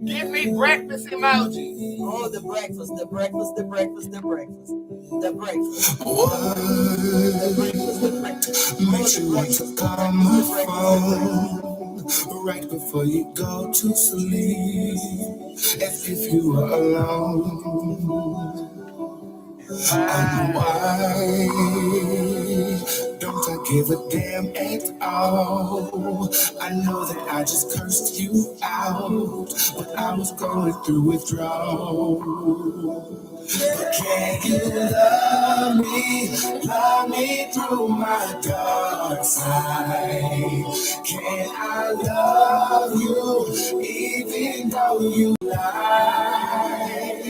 Give me breakfast emojis. Oh, the breakfast. The breakfast. The breakfast. The breakfast. The breakfast. Makes you want to call my phone right before you go to sleep, as if you were alone. And why don't I give a damn at all? I know that I just cursed you out, but I was going through withdrawal. Can you love me through my dark side? Can I love you even though you lie?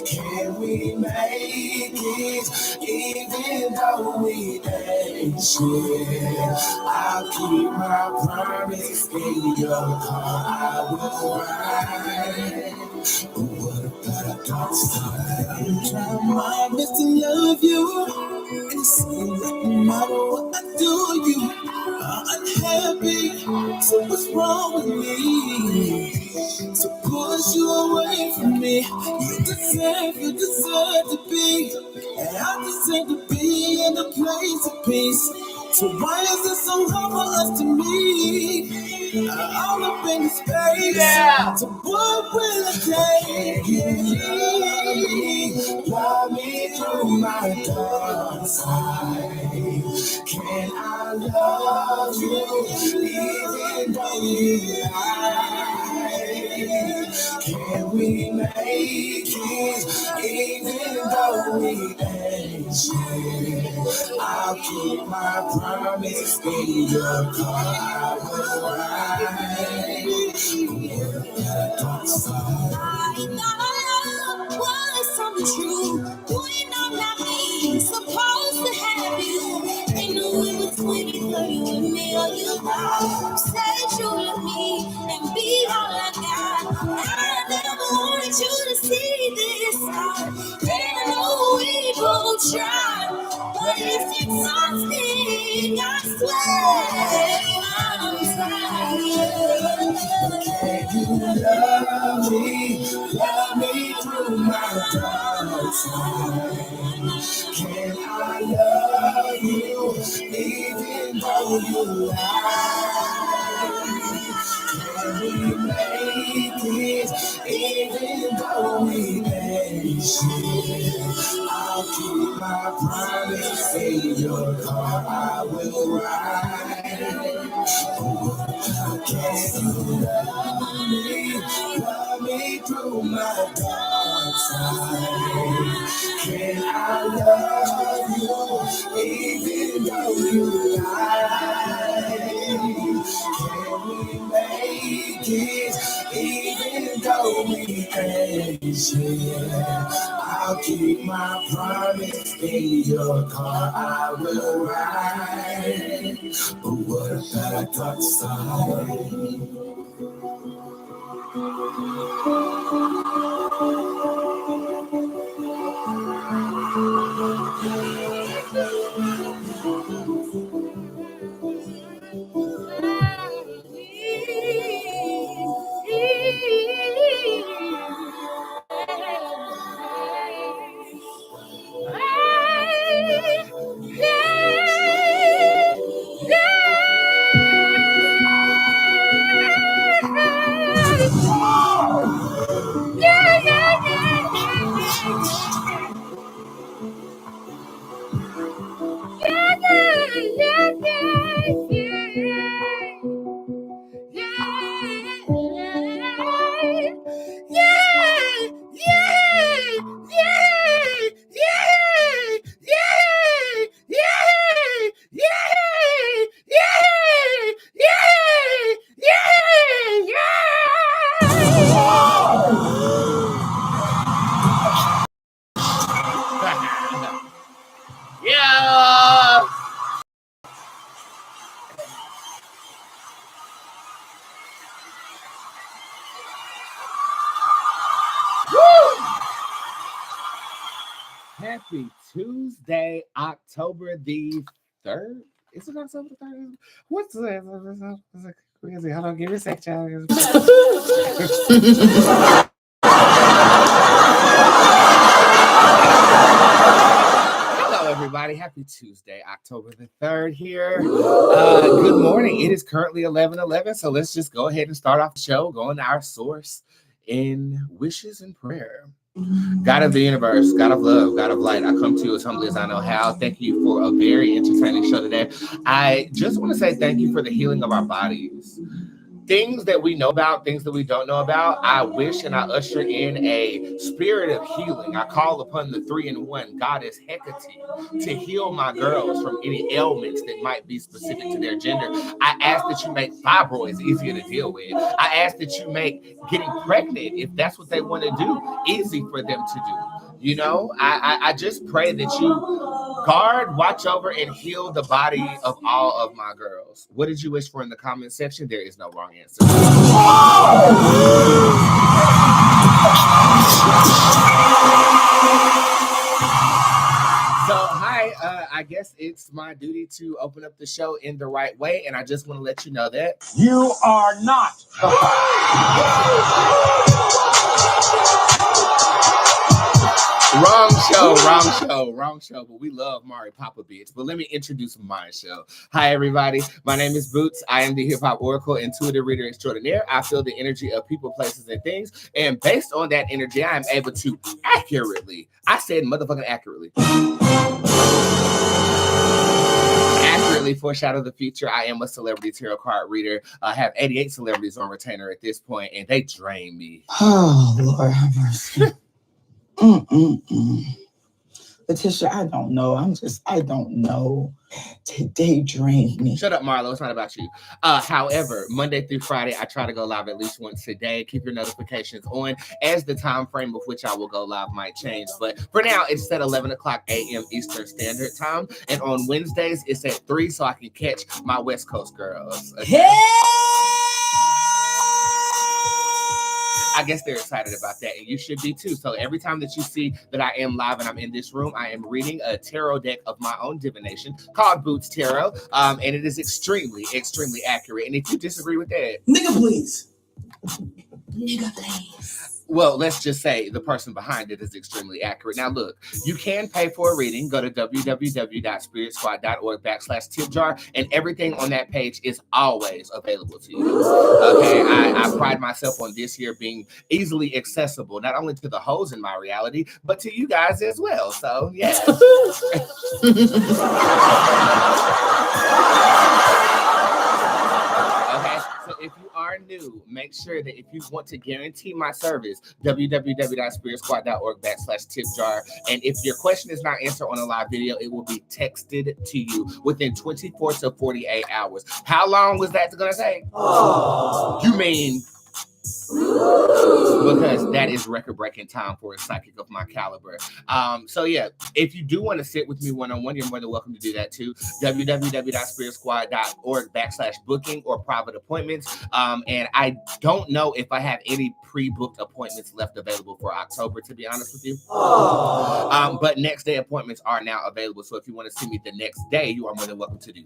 Can we make it even though we ain't shit? I'll keep my promise in your heart. I will ride. But what about a dark side? I'm trying my best to love you, and it seems like no matter what I do, you are unhappy. So what's wrong with me? To push you away from me. You deserve to be, and I deserve to be in a place of peace. So why is it so hard for us to meet? All up in the space. Yeah. So what will it take? Love me through my dark side. Can I love you even though you lie? Can we make it even though we ain't shit? I'll keep my promise in your car. I will ride. Dark side. I know what is something true. We know not me supposed to have you. Ain't no in between either you and me or you not. Stay true to me and be all I got. I never wanted you to see this side. And I know we both try, but it's exhausting. I swear I'm tired. Can you love me through my dark side? Can I love you even though you lie? Can we make it even though we ain't shit? I'll keep my promise in your car. I will ride. Can you love me through my dark side? Can I love you even though you lie? Can we make it even though we ain't shit? I'll keep my promise in your car. I will ride. But what about a dark side? Yeah. Happy Tuesday, October the 3rd. Is it October the 3rd? What's that? Hold on, give me a sec, child. Hello, everybody. Happy Tuesday, October the 3rd here. Good morning. It is currently 11:11, so let's just go ahead and start off the show, going to our source in wishes and prayer. God of the universe, God of love, God of light, I come to you as humbly as I know how. Thank you for a very entertaining show today. I just want to say thank you for the healing of our bodies. Things that we know about, things that we don't know about, I wish and I usher in a spirit of healing. I call upon the 3-in-1 goddess Hecate to heal my girls from any ailments that might be specific to their gender. I ask that you make fibroids easier to deal with. I ask that you make getting pregnant, if that's what they want to do, easy for them to do. You know, I just pray that you guard, watch over, and heal the body of all of my girls. What did you wish for in the comment section? There is no wrong answer. So, hi, I guess it's my duty to open up the show in the right way, and I just want to let you know that you are not Wrong show, but we love Mari Papa Bitch. But let me introduce my show. Hi, everybody. My name is Bootz. I am the hip hop oracle, intuitive reader extraordinaire. I feel the energy of people, places, and things. And based on that energy, I am able to accurately foreshadow the future. I am a celebrity tarot card reader. I have 88 celebrities on retainer at this point, and they drain me. Oh, Lord have mercy. Letitia, I don't know. I don't know. Today drained me. Shut up, Marlo. It's not about you. However, Monday through Friday, I try to go live at least once a day. Keep your notifications on, as the time frame of which I will go live might change. But for now, it's at 11 o'clock a.m. Eastern Standard Time. And on Wednesdays, it's at 3 so I can catch my West Coast girls. Okay? Hey! I guess they're excited about that, and you should be too. So every time that you see that I am live and I'm in this room, I am reading a tarot deck of my own divination called Bootz Tarot, and it is extremely, extremely accurate. And if you disagree with that, nigga, please. Well, let's just say the person behind it is extremely accurate. Now, look, you can pay for a reading. Go to www.spiritsquad.org/tipjar, and everything on that page is always available to you. Okay, I pride myself on this year being easily accessible, not only to the hoes in my reality, but to you guys as well. So, yeah. So if you are new, make sure that if you want to guarantee my service, www.spiritsquad.org/tipjar. And if your question is not answered on a live video, it will be texted to you within 24 to 48 hours. How long was that going to take? You mean... because that is record-breaking time for a psychic of my caliber. So yeah, if you do want to sit with me one-on-one, you're more than welcome to do that too. www.spiritsquad.org/booking or private appointments. And I don't know if I have any pre-booked appointments left available for October, to be honest with you. But next day appointments are now available. So if you want to see me the next day, you are more than welcome to do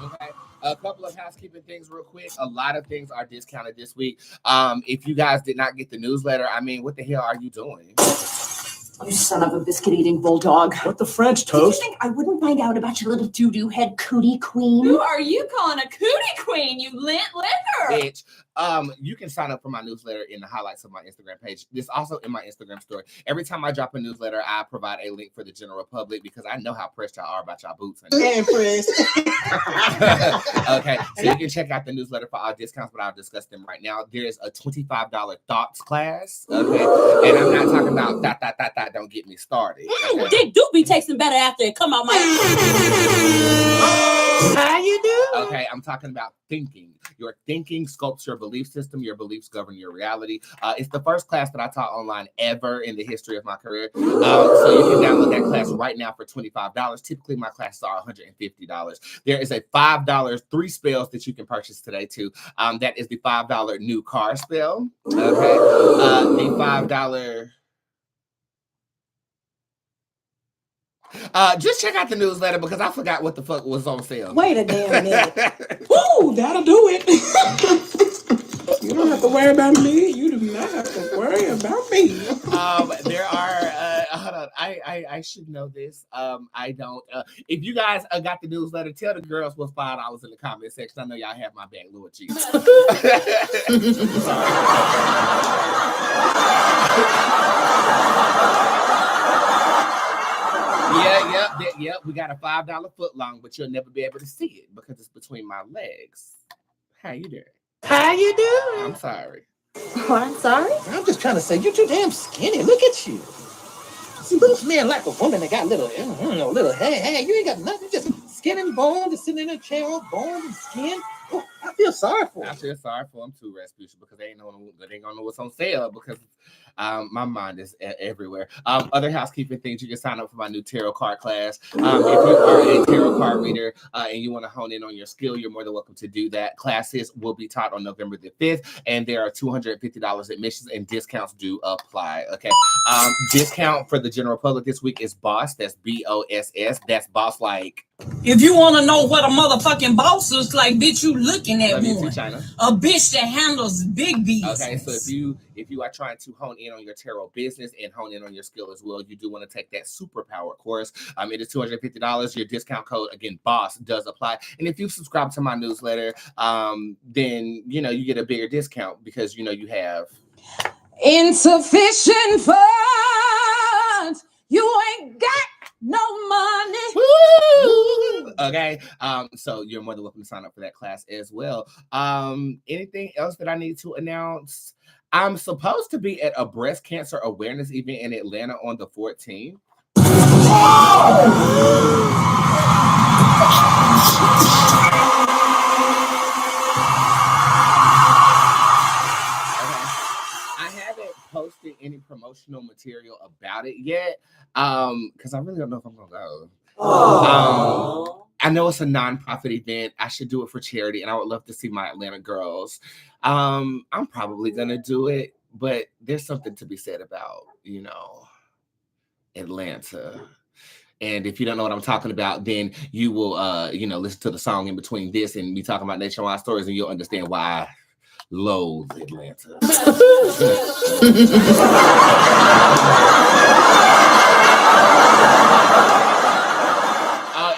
Okay. A couple of housekeeping things real quick. A lot of things are discounted this week. If you guys did not get the newsletter, I mean, what the hell are you doing? You son of a biscuit-eating bulldog. What the French Did you toast? think I wouldn't find out about your little doo-doo head cootie queen? Who are you calling a cootie queen, you lint liquor? Bitch. You can sign up for my newsletter in the highlights of my Instagram page. This also in my Instagram story. Every time I drop a newsletter, I provide a link for the general public because I know how pressed y'all are about y'all boots. And Chris. Okay, so you can check out the newsletter for all discounts, but I'll discuss them right now. There is a $25 thoughts class, okay? And I'm not talking about that, don't get me started. Okay? Dick do be tasting better after it come out my... How you do? Okay, I'm talking about thinking. Your thinking sculpts your belief system. Your beliefs govern your reality. It's the first class that I taught online ever in the history of my career. So you can download that class right now for $25. Typically, my classes are $150. There is a $5 3 spells that you can purchase today, too. That is the $5 new car spell. Okay. The $5... Just check out the newsletter because I forgot what the fuck was on sale. Wait a damn minute. Woo, that'll do it. You don't have to worry about me. You do not have to worry about me. There are hold on. I should know this. I don't. If you guys got the newsletter, tell the girls what's $5 in the comment section. I know y'all have my back, Lord Jesus. Yeah. We got a $5 foot long, but you'll never be able to see it because it's between my legs. How you doing? How you doing? I'm sorry. Oh, I'm sorry. I'm just trying to say you're too damn skinny. Look at you. See, looks man like a woman that got little hair. You ain't got nothing. Just skin and bone, just sitting in a chair, all bone and skin. Oh, I feel sorry for I you. feel sorry for them too, Rasputia, because they ain't gonna know what's on sale because my mind is everywhere. Other housekeeping things, you can sign up for my new tarot card class. If you are a tarot card reader and you want to hone in on your skill, you're more than welcome to do that. Classes will be taught on November the 5th, and there are $250 admissions, and discounts do apply. Okay. Discount for the general public this week is BOSS. That's BOSS. That's boss like. If you want to know what a motherfucking boss is like, bitch, you looking at one. China. A bitch that handles big business. Okay, so if you are trying to hone in on your tarot business and hone in on your skill as well, you do want to take that superpower course. It is $250. Your discount code, again, BOSS, does apply. And if you subscribe to my newsletter, then you get a bigger discount because you have Insufficient funds. You ain't got no money. Woo! Okay. So you're more than welcome to sign up for that class as well. Anything else that I need to announce? I'm supposed to be at a breast cancer awareness event in Atlanta on the 14th. Posted any promotional material about it yet because I really don't know if I'm gonna go. I know it's a non-profit event. I should do it for charity, and I would love to see my Atlanta girls. I'm probably gonna do it, but there's something to be said about Atlanta. And if you don't know what I'm talking about, then you will listen to the song in between this and me talking about nationwide stories, and you'll understand why I loathe Atlanta.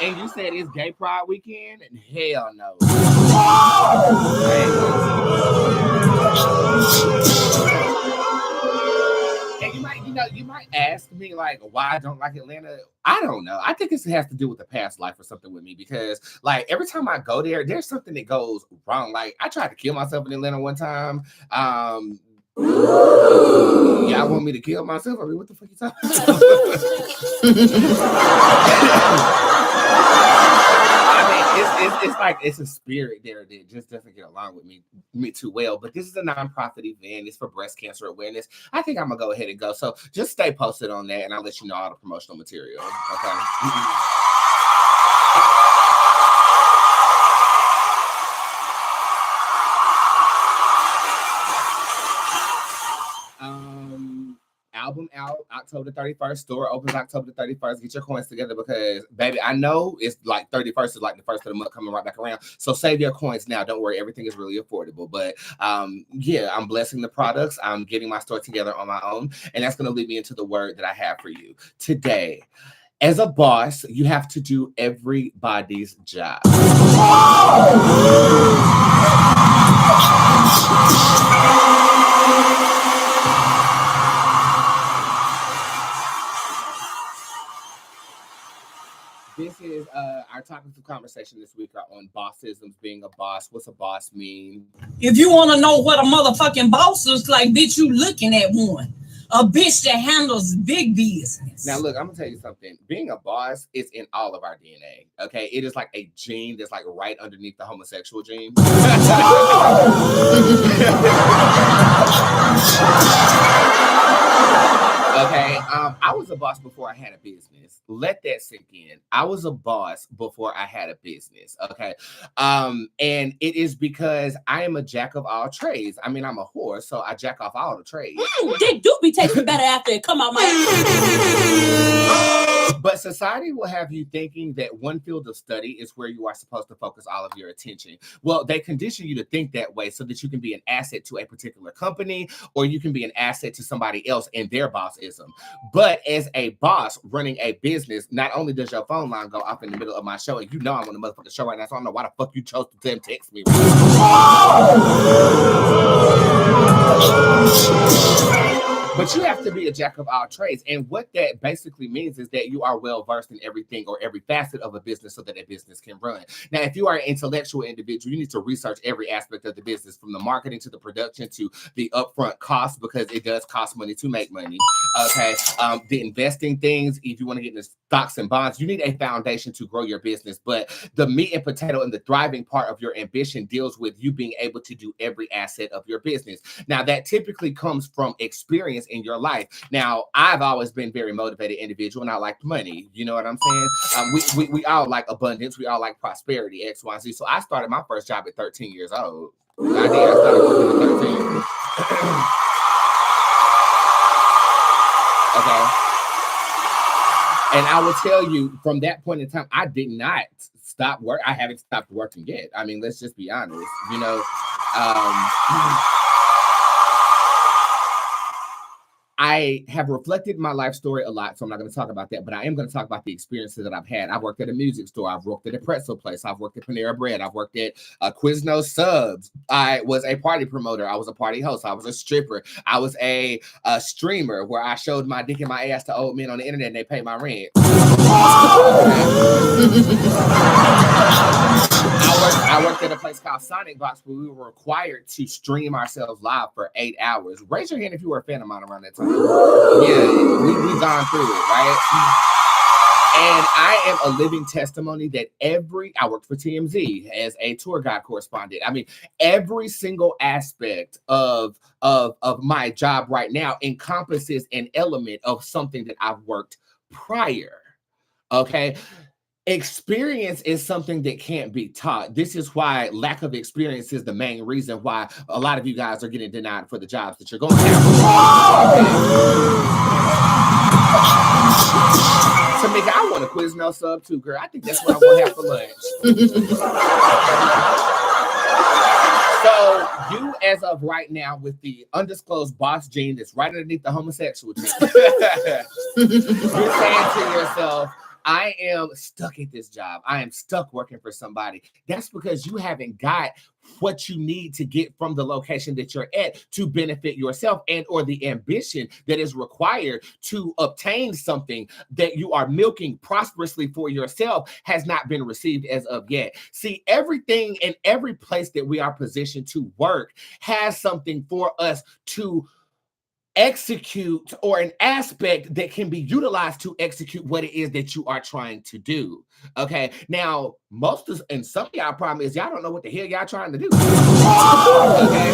And you said it's Gay Pride weekend? And hell no. And you might ask me like why I don't like Atlanta. I don't know. I think it has to do with the past life or something with me because like every time I go there, there's something that goes wrong. Like I tried to kill myself in Atlanta one time. Y'all want me to kill myself? I mean, what the fuck you talking about? It's like it's a spirit there that just doesn't get along with me too well. But this is a nonprofit event. It's for breast cancer awareness. I think I'm gonna go ahead and go. So just stay posted on that, and I'll let you know all the promotional material. Okay. Album out October 31st. Store opens October 31st. Get your coins together because, baby, I know it's like 31st is like the first of the month coming right back around. So save your coins now. Don't worry, everything is really affordable. But yeah, I'm blessing the products. I'm getting my store together on my own, and that's going to lead me into the word that I have for you today. As a boss, you have to do everybody's job. This is our topics of conversation this week are on bossisms, being a boss. What's a boss mean? If you want to know what a motherfucking boss is like, bitch, you looking at one. A bitch that handles big business. Now, look, I'm going to tell you something. Being a boss is in all of our DNA, okay? It is like a gene that's like right underneath the homosexual gene. Okay. I was a boss before I had a business. Let that sink in. I was a boss before I had a business. Okay. And it is because I am a jack of all trades. I mean, I'm a whore, so I jack off all the trades. Dick do be tasting better after it come out my ass. But society will have you thinking that one field of study is where you are supposed to focus all of your attention. Well, they condition you to think that way so that you can be an asset to a particular company, or you can be an asset to somebody else in their bossism. But as a boss running a business, not only does your phone line go off in the middle of my show, and you know I'm on the motherfucking show right now, so I don't know why the fuck you chose to then text me. But you have to be a jack of all trades. And what that basically means is that you are well versed in everything or every facet of a business so that a business can run. Now, if you are an intellectual individual, you need to research every aspect of the business, from the marketing to the production to the upfront costs, because it does cost money to make money. Okay. The investing things, if you want to get into stocks and bonds, you need a foundation to grow your business. But the meat and potato and the thriving part of your ambition deals with you being able to do every asset of your business. Now, that typically comes from experience in your life. Now, I've always been very motivated individual, and I like money. You know what I'm saying? We all like abundance. We all like prosperity, X, Y, Z. So I started my first job at 13 years old. I started working at 13. Okay. And I will tell you, from that point in time, I did not stop work. I haven't stopped working yet. I mean, let's just be honest. You know, I have reflected my life story a lot, so I'm not going to talk about that, but I am going to talk about the experiences that I've had. I've worked at a music store. I've worked at a pretzel place. I've worked at Panera Bread. I've worked at Quiznos Subs. I was a party promoter. I was a party host. I was a stripper. I was a streamer where I showed my dick and my ass to old men on the internet and they paid my rent. I worked at a place called Sonic Box where we were required to stream ourselves live for 8 hours. Raise your hand if you were a fan of mine around that time. Yeah, we've gone through it, right? And I am a living testimony that I worked for TMZ as a tour guide correspondent. I mean, every single aspect of my job right now encompasses an element of something that I've worked prior. Okay. Experience is something that can't be taught. This is why lack of experience is the main reason why a lot of you guys are getting denied for the jobs that you're going to have. Tamika, I want a Quiznos sub too, girl. I think that's what I'm going to have for lunch. So you, as of right now, with the undisclosed boss gene that's right underneath the homosexual gene, you're saying to yourself, I am stuck at this job. I am stuck working for somebody. That's because you haven't got what you need to get from the location that you're at to benefit yourself, and or the ambition that is required to obtain something that you are milking prosperously for yourself has not been received as of yet. See, everything and every place that we are positioned to work has something for us to execute, or an aspect that can be utilized to execute what it is that you are trying to do. Okay. Now, and some of y'all problem is y'all don't know what the hell y'all trying to do. Okay.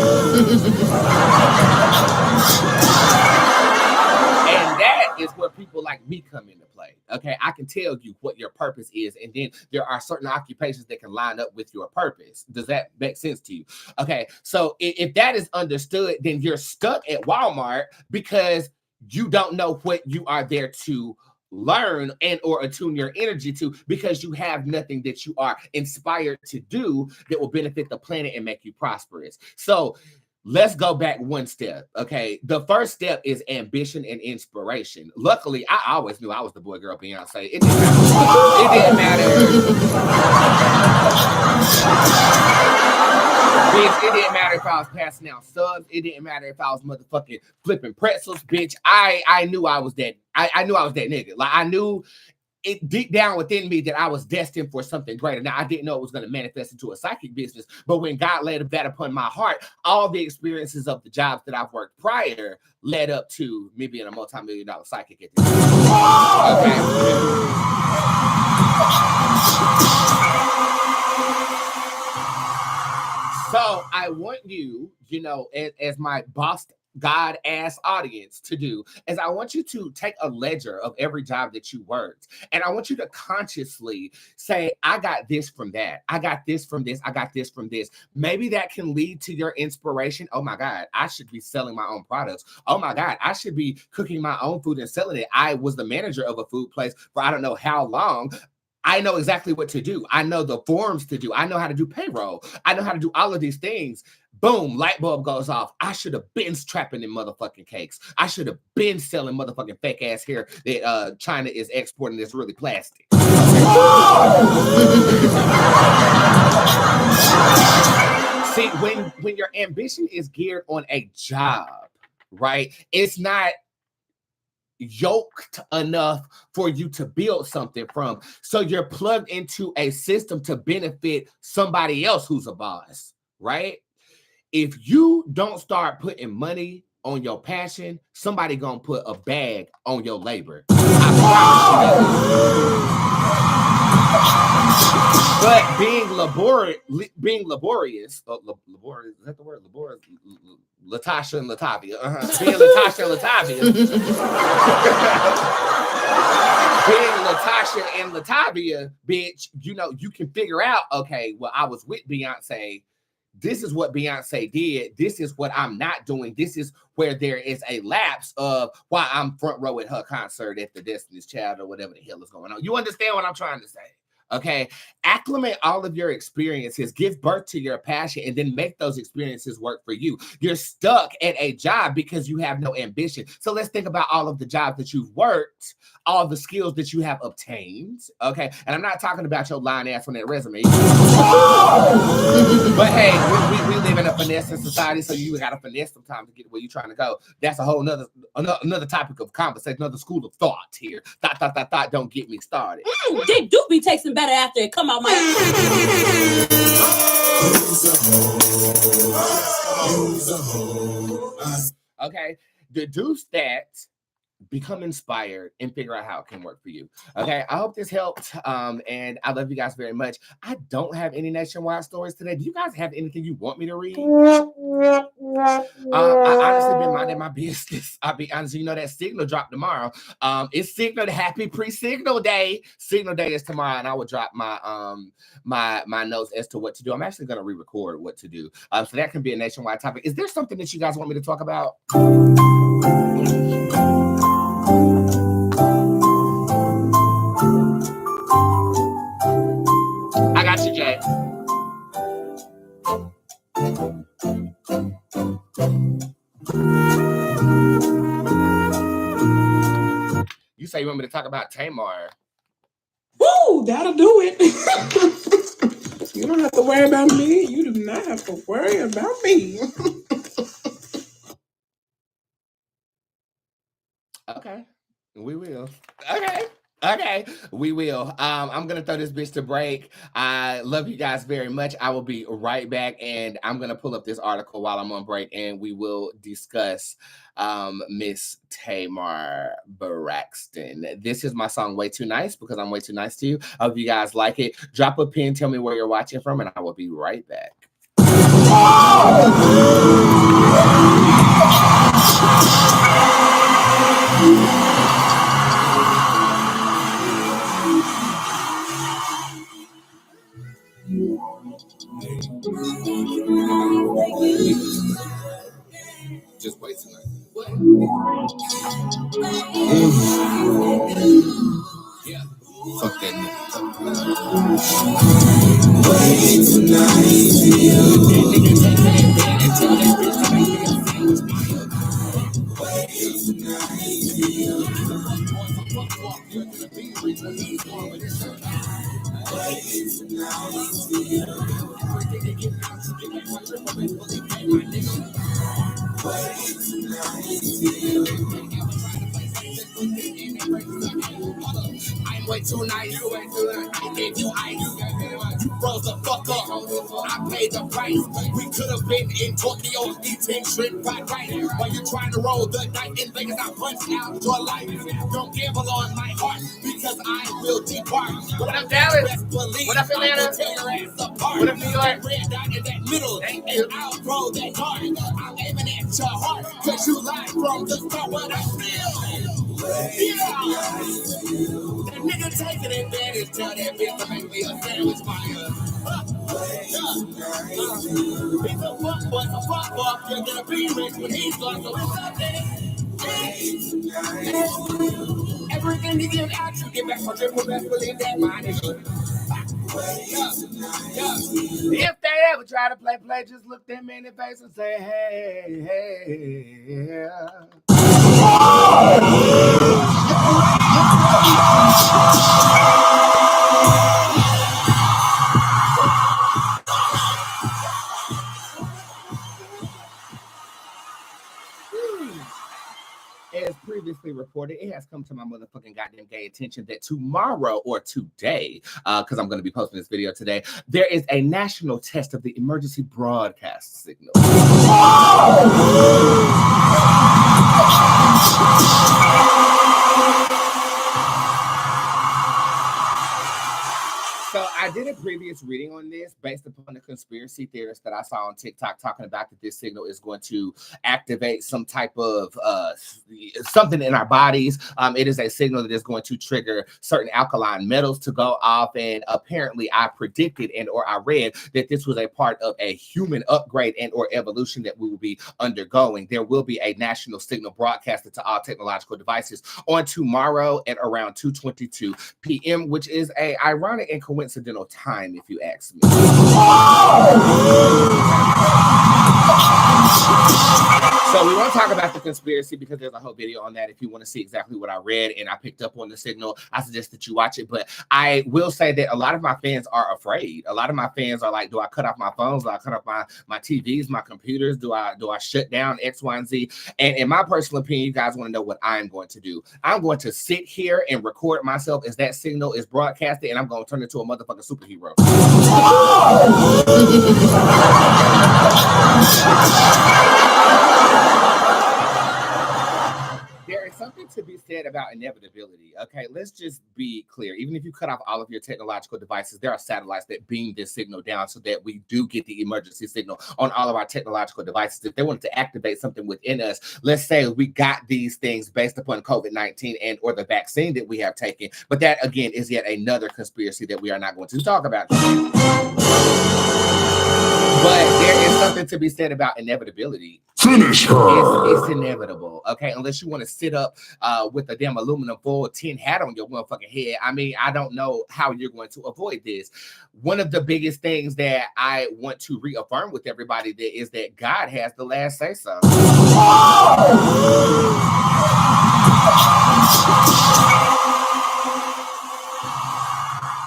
And that is where people like me come into play. Okay. I can tell you what your purpose is, and then there are certain occupations that can line up with your purpose. Does that make sense to you? Okay. So if that is understood, then you're stuck at Walmart because you don't know what you are there to learn and or attune your energy to, because you have nothing that you are inspired to do that will benefit the planet and make you prosperous. So let's go back one step. Okay. The first step is ambition and inspiration. Luckily, I always knew I was the boy girl Beyonce. It didn't matter. Bitch, it didn't matter if I was passing out subs. It didn't matter if I was motherfucking flipping pretzels, bitch. I knew I was that. I knew I was that nigga. Like, I knew it deep down within me that I was destined for something greater. Now, I didn't know it was going to manifest into a psychic business, but when God laid that upon my heart, all the experiences of the jobs that I've worked prior led up to me being a multi-million-dollar psychic at this time. Okay. So I want you, as my boss God-ass audience to do is I want you to take a ledger of every job that you worked, and I want you to consciously say, I got this from that. I got this from this. I got this from this. Maybe that can lead to your inspiration. Oh my God, I should be selling my own products. Oh my God, I should be cooking my own food and selling it. I was the manager of a food place for I don't know how long. I know exactly what to do. I know the forms to do. I know how to do payroll. I know how to do all of these things. Boom, light bulb goes off. I should have been trapping in motherfucking cakes. I should have been selling motherfucking fake ass hair that China is exporting that's really plastic. See, when your ambition is geared on a job, right? It's not yoked enough for you to build something from. So you're plugged into a system to benefit somebody else who's a boss, right? If you don't start putting money on your passion, somebody gonna put a bag on your labor. I promise you that. But being laborious, laborious, is that the word? Laborious, Latasha and Latavia. Being Latasha and Latavia. Being Latasha and Latavia, bitch, you know, you can figure out, okay, well, I was with Beyonce. This is what Beyonce did. This is what I'm not doing. This is where there is a lapse of why I'm front row at her concert at the Destiny's Child or whatever the hell is going on. You understand what I'm trying to say? Okay, acclimate all of your experiences, give birth to your passion, and then make those experiences work for you. You're stuck at a job because you have no ambition. So let's think about all of the jobs that you've worked, all the skills that you have obtained. Okay, and I'm not talking about your lying ass on that resume. But hey, we live in a finessing society, so you got to finesse sometimes to get where you're trying to go. That's a whole another topic of conversation, another school of thought here. Thought, don't get me started. They do be tasting better after it come out my Okay, deduce that, become inspired, and figure out how it can work for you. Okay, I hope this helped. And I love you guys very much. I don't have any nationwide stories today. Do you guys have anything you want me to read? I honestly been minding my business. I'll be honest, you know that signal drop tomorrow. It's Signal Happy Pre-Signal Day. Signal Day is tomorrow, and I will drop my my notes as to what to do. I'm actually gonna re-record what to do. So that can be a nationwide topic. Is there something that you guys want me to talk about? I got you, Jay. You say you want me to talk about Tamar. Woo, that'll do it. You don't have to worry about me. You do not have to worry about me. Okay, we will. Okay, we will. I'm gonna throw this bitch to break. I love you guys very much. I will be right back, and I'm gonna pull up this article while I'm on break, and we will discuss Miss Tamar Braxton. This is my song Way Too Nice because I'm way too nice to you. I hope you guys like it. Drop a pin, tell me where you're watching from, and I will be right back. Just wait tonight. Yeah. Fuck that nigga. Way I'm way too nice. I gave you ice. You froze the fuck up. I paid the price. We could have been in Tokyo eating shrimp fried rice. While you're trying to roll the dice in Vegas, I punched out your life. Don't gamble on my heart because cause I will depart. What up, Dallas? What up, Atlanta? What up, New York? Red dot in that middle, and I'll roll that card. I'm aiming at your heart, cause you lied from the start, but I still. That nigga taking advantage, tell that bitch to make me a sandwich fire. He's a fuck boy, so fuck off. You're gonna be rich when he's gone, so it's up there. Everything you give out, you get back for triple best, believe that mine is good. If they ever try to play, just look them in the face and say, hey, As previously reported, it has come to my motherfucking goddamn gay attention that tomorrow or today, because I'm going to be posting this video today, there is a national test of the emergency broadcast signal. So I did a previous reading on this based upon the conspiracy theorists that I saw on TikTok talking about that this signal is going to activate some type of something in our bodies. It is a signal that is going to trigger certain alkaline metals to go off. And apparently I predicted and or I read that this was a part of a human upgrade and or evolution that we will be undergoing. There will be a national signal broadcasted to all technological devices on tomorrow at around 2:22 p.m., which is a ironic and coincidental time, if you ask me. So we want to talk about the conspiracy because there's a whole video on that. If you want to see exactly what I read and I picked up on the signal, I suggest that you watch it. But I will say that a lot of my fans are afraid. A lot of my fans are like, do I cut off my phones? Do I cut off my TVs, my computers? Do I shut down X, Y, and Z? And in my personal opinion, you guys want to know what I'm going to do. I'm going to sit here and record myself as that signal is broadcasted, and I'm going to turn into a motherfucking superhero. There is something to be said about inevitability. Okay, let's just be clear. Even if you cut off all of your technological devices, there are satellites that beam this signal down so that we do get the emergency signal on all of our technological devices. If they wanted to activate something within us, let's say we got these things based upon COVID-19 and or the vaccine that we have taken. But that, again, is yet another conspiracy that we are not going to talk about today. But there is something to be said about inevitability. Finish her. It's inevitable, okay? Unless you want to sit up with a damn aluminum foil tin hat on your motherfucking head. I mean, I don't know how you're going to avoid this. One of the biggest things that I want to reaffirm with everybody that is that God has the last say so.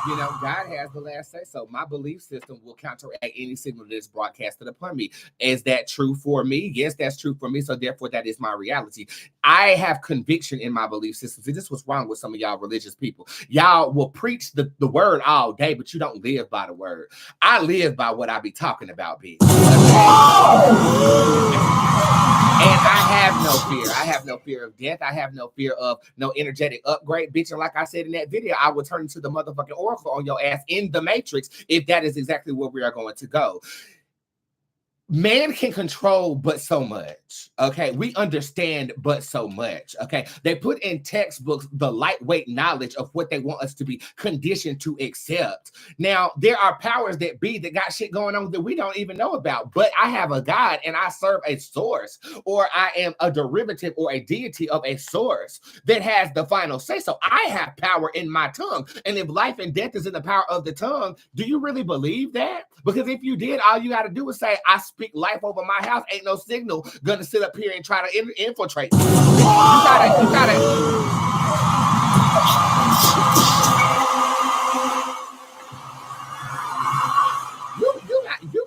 You know, God has the last say so. My belief system will counteract any signal that is broadcasted upon me. Is that true for me? Yes, that's true for me. So therefore, that is my reality. I have conviction in my belief system. See, this is what's wrong with some of y'all religious people. Y'all will preach the word all day, but you don't live by the word. I live by what I be talking about, bitch. And I have no fear. I have no fear of death. I have no fear of no energetic upgrade, bitch. And like I said in that video, I will turn into the motherfucking oracle on your ass in the Matrix if that is exactly where we are going to go. Man can control but so much, okay? We understand but so much, okay? They put in textbooks the lightweight knowledge of what they want us to be conditioned to accept. Now, there are powers that be that got shit going on that we don't even know about, but I have a God and I serve a source, or I am a derivative or a deity of a source that has the final say. So I have power in my tongue, and if life and death is in the power of the tongue, do you really believe that? Because if you did, all you got to do is say, I speak life over my house. Ain't no signal gonna sit up here and try to infiltrate. You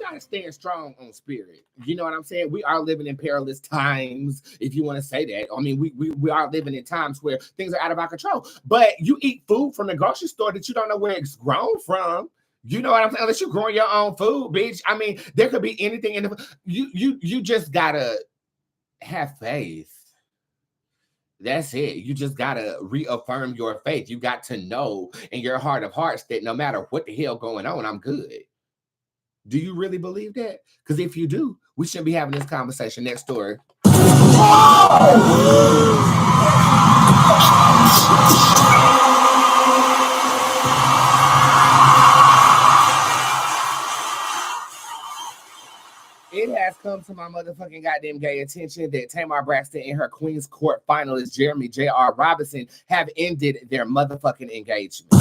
gotta stand strong on spirit. You know what I'm saying? We are living in perilous times, if you want to say that. I mean, we are living in times where things are out of our control. But you eat food from the grocery store that you don't know where it's grown from. You know what I'm saying? Unless you're growing your own food, bitch. I mean, there could be anything in the you just gotta have faith That's it. You just gotta reaffirm your faith. You got to know in your heart of hearts that no matter what the hell going on, I'm good. Do you really believe that? Because if you do, we shouldn't be having this conversation. Next story. It has come to my motherfucking goddamn gay attention that Tamar Braxton and her Queen's Court finalist Jeremy J.R. Robinson have ended their motherfucking engagement.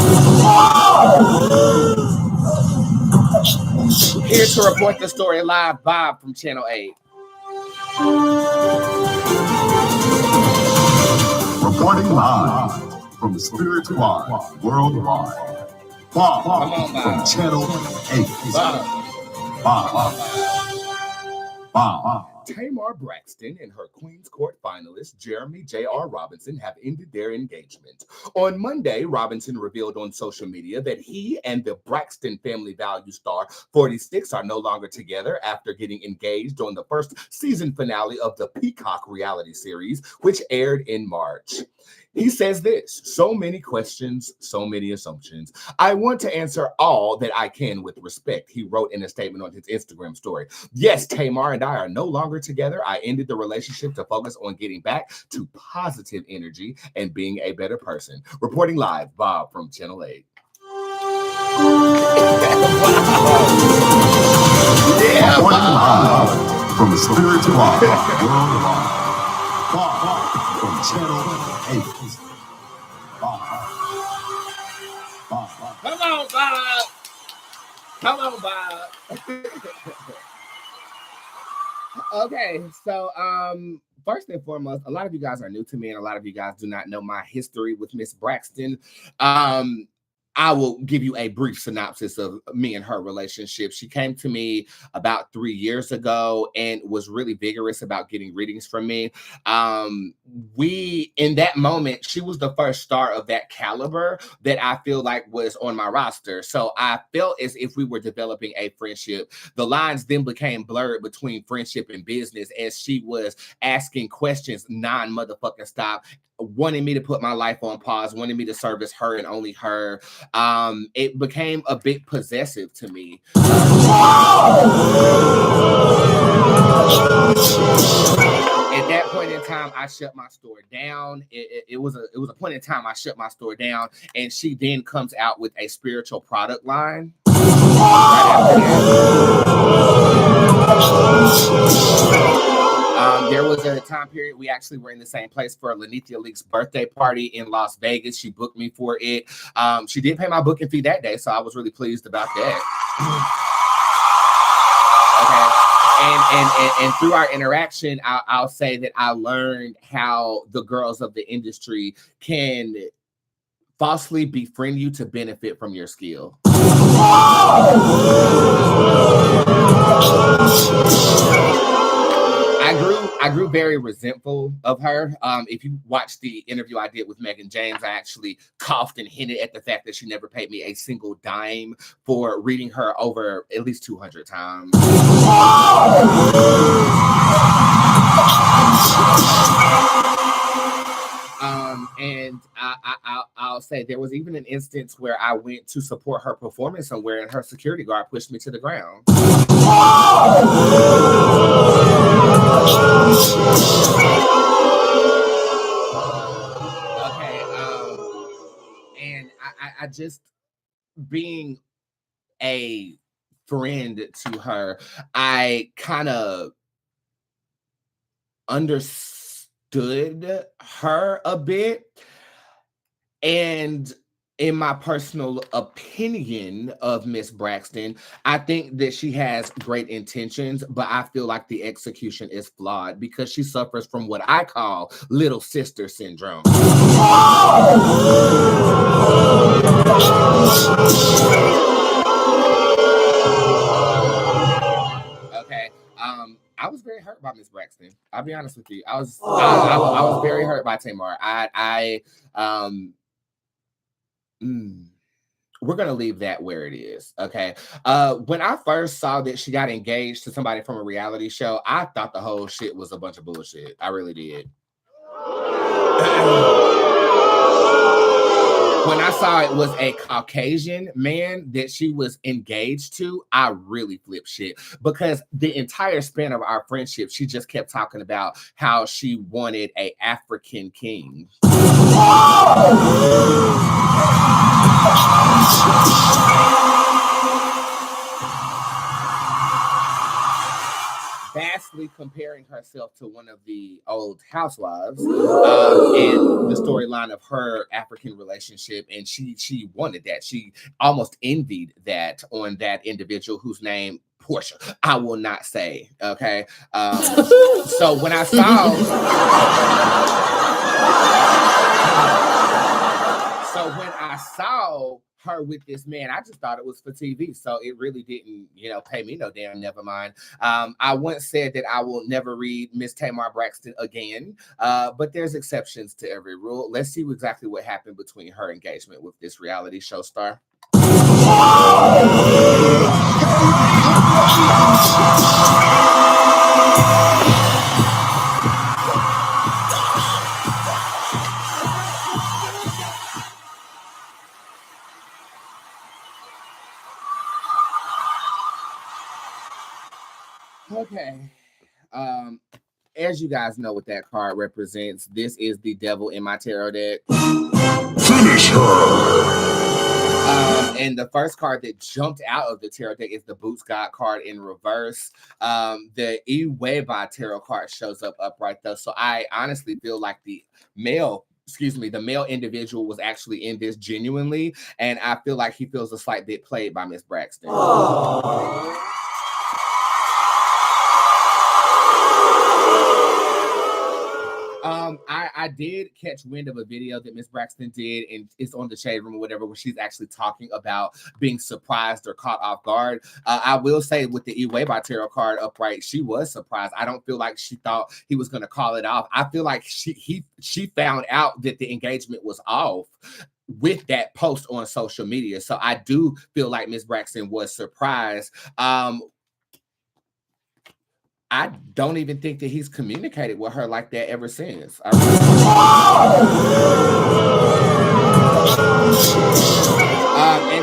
Here to report the story live, Bob from Channel 8. Reporting live from the Spiritual Worldwide. Bob from Channel 8. Bob. Tamar Braxton and her Queen's Court finalist, Jeremy J.R. Robinson, have ended their engagement. On Monday, Robinson revealed on social media that he and the Braxton family value star 46 are no longer together after getting engaged on the first season finale of the Peacock reality series, which aired in March. He says this: so many questions, so many assumptions. I want to answer all that I can with respect, he wrote in a statement on his Instagram story. Yes, Tamar and I are no longer together. I ended the relationship to focus on getting back to positive energy and being a better person. Reporting live, Bob from Channel 8. Yeah, Bob. From the Spiritual Worldwide. Bob from Channel 8. Come on, Bob. Come on, Bob. Okay, so first and foremost, a lot of you guys are new to me, and a lot of you guys do not know my history with Miss Braxton. I will give you a brief synopsis of me and her relationship. She came to me about 3 years ago and was really vigorous about getting readings from me. In that moment, she was the first star of that caliber that I feel like was on my roster. So I felt as if we were developing a friendship. The lines then became blurred between friendship and business as she was asking questions non-motherfucking stop, wanting me to put my life on pause, wanting me to service her and only her. It became a bit possessive to me. At that point in time, I shut my store down. It was a point in time I shut my store down, and she then comes out with a spiritual product line. There was a time period we actually were in the same place for Lanithia Leak's birthday party in Las Vegas. She booked me for it. She did pay my booking fee that day, so I was really pleased about that. Okay. And through our interaction, I'll say that I learned how the girls of the industry can falsely befriend you to benefit from your skill. I grew very resentful of her. If you watch the interview I did with Megan James, I actually coughed and hinted at the fact that she never paid me a single dime for reading her over at least 200 times. And I'll say there was even an instance where I went to support her performance somewhere and her security guard pushed me to the ground. Okay, and I just, being a friend to her, I kind of understood her a bit. And in my personal opinion of Miss Braxton, I think that she has great intentions, but I feel like the execution is flawed because she suffers from what I call little sister syndrome. Okay. I was very hurt by Miss Braxton. I'll be honest with you. I was very hurt by Tamar. We're gonna leave that where it is. Okay. When I first saw that she got engaged to somebody from a reality show, I thought the whole shit was a bunch of bullshit. I really did. When I saw it was a Caucasian man that she was engaged to, I really flipped shit because the entire span of our friendship, she just kept talking about how she wanted a African king. Vastly comparing herself to one of the old housewives and the storyline of her African relationship, and she wanted that. She almost envied that on that individual whose name Portia I will not say. Okay, so when I saw her with this man, I just thought it was for TV, so it really didn't, pay me no damn never mind. I once said that I will never read Miss Tamar Braxton again, but there's exceptions to every rule. Let's see exactly what happened between her engagement with this reality show star. Okay. As you guys know what that card represents, this is the devil in my tarot deck. Finish her! And the first card that jumped out of the tarot deck is the Bootz God card in reverse. The Iweba tarot card shows up upright though. So I honestly feel like the male individual was actually in this genuinely. And I feel like he feels a slight bit played by Miss Braxton. Aww. I did catch wind of a video that Miss Braxton did, and it's on the Shade Room or whatever, where she's actually talking about being surprised or caught off guard. I will say with the Iweba tarot card upright, she was surprised. I don't feel like she thought he was going to call it off. I feel like she found out that the engagement was off with that post on social media. So I do feel like Miss Braxton was surprised. I don't even think that he's communicated with her like that ever since. And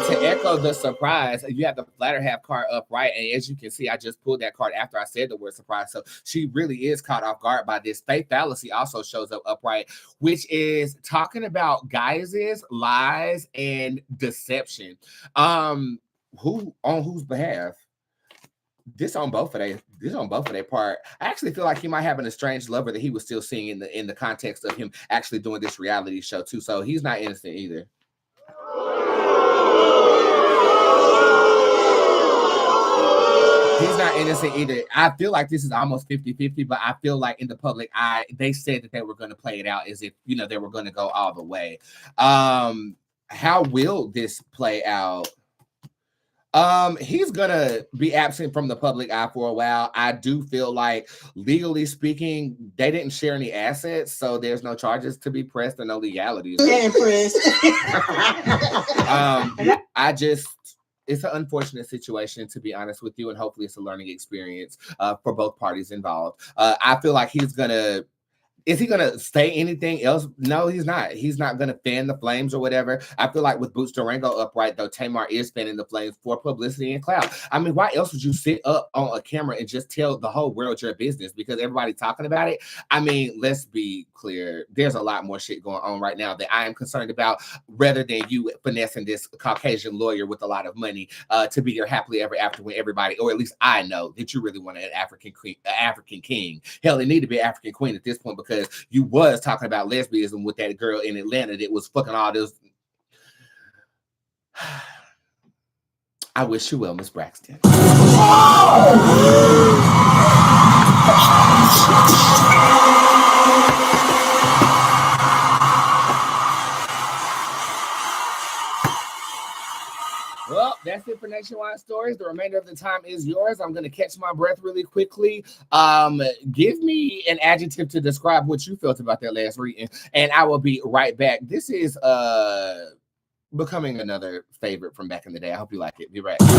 to echo the surprise, you have the latter half card upright. And as you can see, I just pulled that card after I said the word surprise. So she really is caught off guard by this. Faith fallacy also shows up upright, which is talking about guises, lies, and deception. Who on whose behalf? This on both of their part. I actually feel like he might have an estranged lover that he was still seeing in the context of him actually doing this reality show too. So he's not innocent either. He's not innocent either. I feel like this is almost 50-50, but I feel like in the public eye, they said that they were going to play it out as if, they were going to go all the way. How will this play out? He's gonna be absent from the public eye for a while. I do feel like, legally speaking, they didn't share any assets, so there's no charges to be pressed or no legalities. It's an unfortunate situation, to be honest with you, and hopefully it's a learning experience for both parties involved. I feel like is he going to say anything else? No, he's not. He's not going to fan the flames or whatever. I feel like with Bootz Durango upright, though, Tamar is fanning the flames for publicity and clout. I mean, why else would you sit up on a camera and just tell the whole world your business? Because everybody's talking about it. I mean, let's be clear. There's a lot more shit going on right now that I am concerned about, rather than you finessing this Caucasian lawyer with a lot of money to be your happily ever after, when everybody, or at least I know, that you really want an African king. Hell, it need to be an African queen at this point, because you was talking about lesbianism with that girl in Atlanta that was fucking all this. I wish you well, Miss Braxton. Well, that's it for Nationwide Stories. The remainder of the time is yours. I'm going to catch my breath really quickly. Give me an adjective to describe what you felt about that last reading, and I will be right back. This is becoming another favorite from back in the day. I hope you like it. Be right back.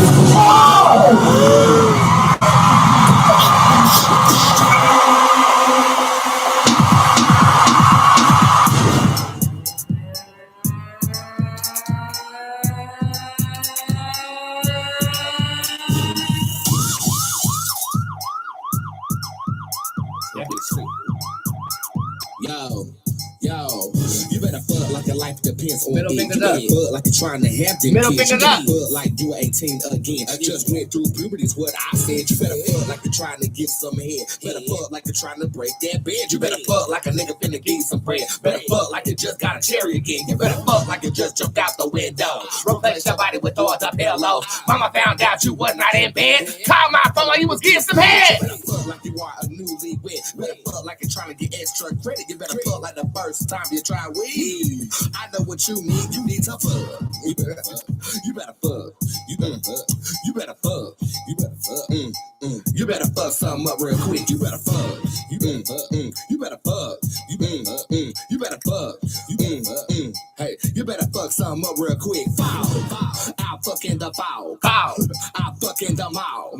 life depends on Middle it. finger You up. better fuck like you're trying to have them Middle kids. finger You up. better fuck like you were 18 again. I just went through puberty is what I said. You better fuck like you're trying to get some head. Better fuck like you're trying to break that bed. You better fuck like a nigga finna get some bread. Better fuck like you just got a cherry again. You better fuck like you just jumped out the window. Replace your body with all the pillows. Mama found out you was not in bed. Call my phone while you was getting some head. You better fuck like you are a newlywed. Better fuck like you're trying to get extra credit. You better fuck like the first time you try weed. I know what you need. You need to fuck. You better fuck. You better fuck. You better fuck. You better fuck. You better fuck. You better fuck something up real quick. You better fuck. You better fuck. You better fuck. You better fuck. You better fuck. You better fuck. Hey, you better fuck something up real quick. Foul. I'll fuck in the foul. Foul. I'll fuck in the mouth.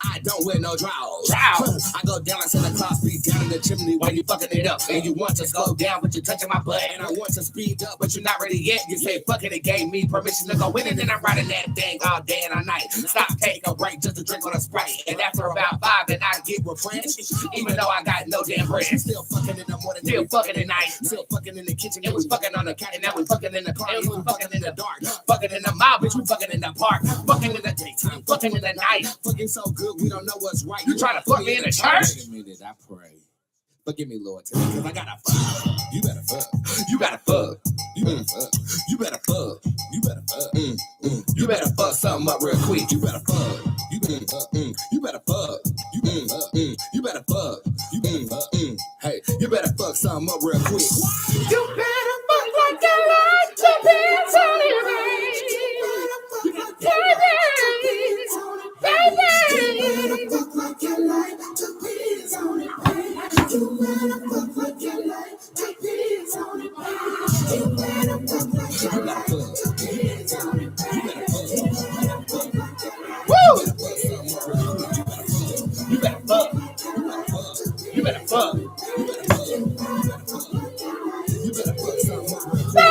I don't wear no drawers. I go down like Santa Claus, be down in the chimney while you fucking it up. And you want to slow down, but you're touching my butt. And I want to speed up, but you're not ready yet. You say fuck it, it gave me permission to go in, and then I'm riding that thing all day and all night. Stop, take a break just to drink on a Sprite. And after about 5, then I get refreshed. Even though I got no damn bread. Still fucking in the morning, still fucking at night. Still fucking in the kitchen, it was fucking on the couch. And now we fucking in the car, it was fucking in the dark. Fucking in the mall, bitch, we fucking in the park. Fucking in the daytime, fucking in the night. Fucking so good, we don't know what's right. You trying to fuck me in the church? Wait a minute, I pray. Forgive me, Lord, today, because I gotta fuck. You better fuck. You gotta fuck. You better fuck. You better fuck. You better fuck. You better fuck something up real quick. You better fuck. You better fuck. You better fuck. You better fuck. You better fuck. You better fuck. Hey, you better fuck something up real quick. You better fuck like you like to be You better fuck. You better fuck. You better fuck something up real quick.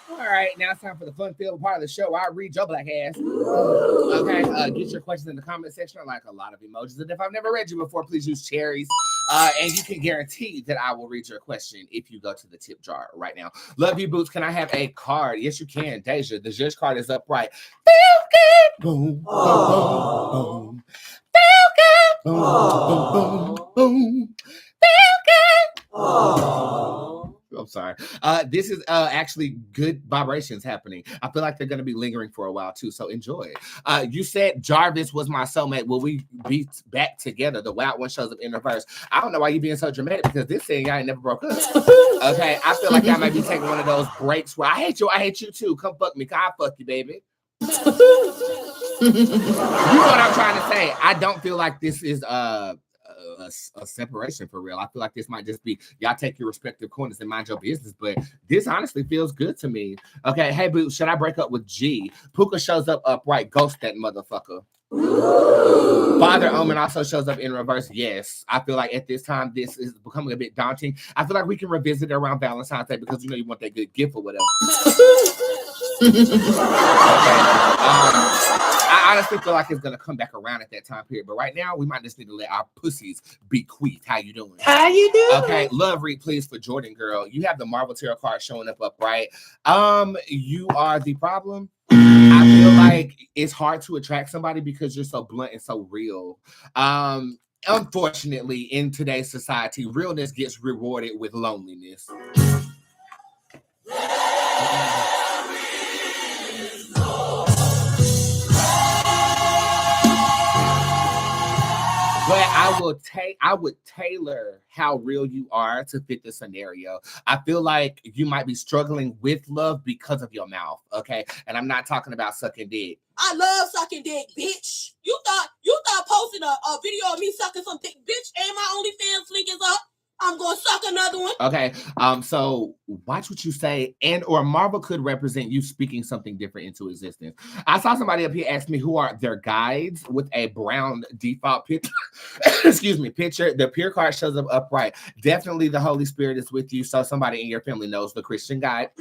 All right, now it's time for the fun-filled part of the show. I read your black ass. Okay, get your questions in the comment section. I like a lot of emojis. And if I've never read you before, please use cherries. And you can guarantee that I will read your question if you go to the tip jar right now. Love you, Boots. Can I have a card? Yes, you can. Deja, the judge card is upright. Feel good. Boom, boom, boom, boom. Feel good. Boom, boom, boom, boom. Feel good. I'm sorry. This is actually good vibrations happening. I feel like they're going to be lingering for a while too, so enjoy it. You said Jarvis was my soulmate. Will we be back together? The wild one shows up in reverse. I don't know why you being so dramatic because this thing y'all ain't never broke up. Okay, I feel like I might be taking one of those breaks where I hate you too. Come fuck me. I'll fuck you, baby. You know what I'm trying to say. I don't feel like this is a separation for real. I feel like this might just be y'all take your respective corners and mind your business, but this honestly feels good to me. Okay, hey boo, should I break up with G? Puka shows up upright, ghost that motherfucker. Father Omen also shows up in reverse. Yes, I feel like at this time this is becoming a bit daunting. I feel like we can revisit it around Valentine's Day because you know you want that good gift or whatever. I honestly feel like it's gonna come back around at that time period, but right now we might just need to let our pussies be queef. How you doing? How you doing? Okay, love read please for Jordan girl. You have the Marvel Tarot card showing up upright. You are the problem. I feel like it's hard to attract somebody because you're so blunt and so real. Unfortunately, in today's society, realness gets rewarded with loneliness. But I would tailor how real you are to fit the scenario. I feel like you might be struggling with love because of your mouth, okay? And I'm not talking about sucking dick. I love sucking dick, bitch. You thought posting a video of me sucking some dick, bitch, and my OnlyFans link is up. I'm gonna suck another one. Okay. So watch what you say, and or Marvel could represent you speaking something different into existence. I saw somebody up here ask me who are their guides with a brown default picture. Excuse me, picture. The pure card shows up upright. Definitely the Holy Spirit is with you. So somebody in your family knows the Christian guide.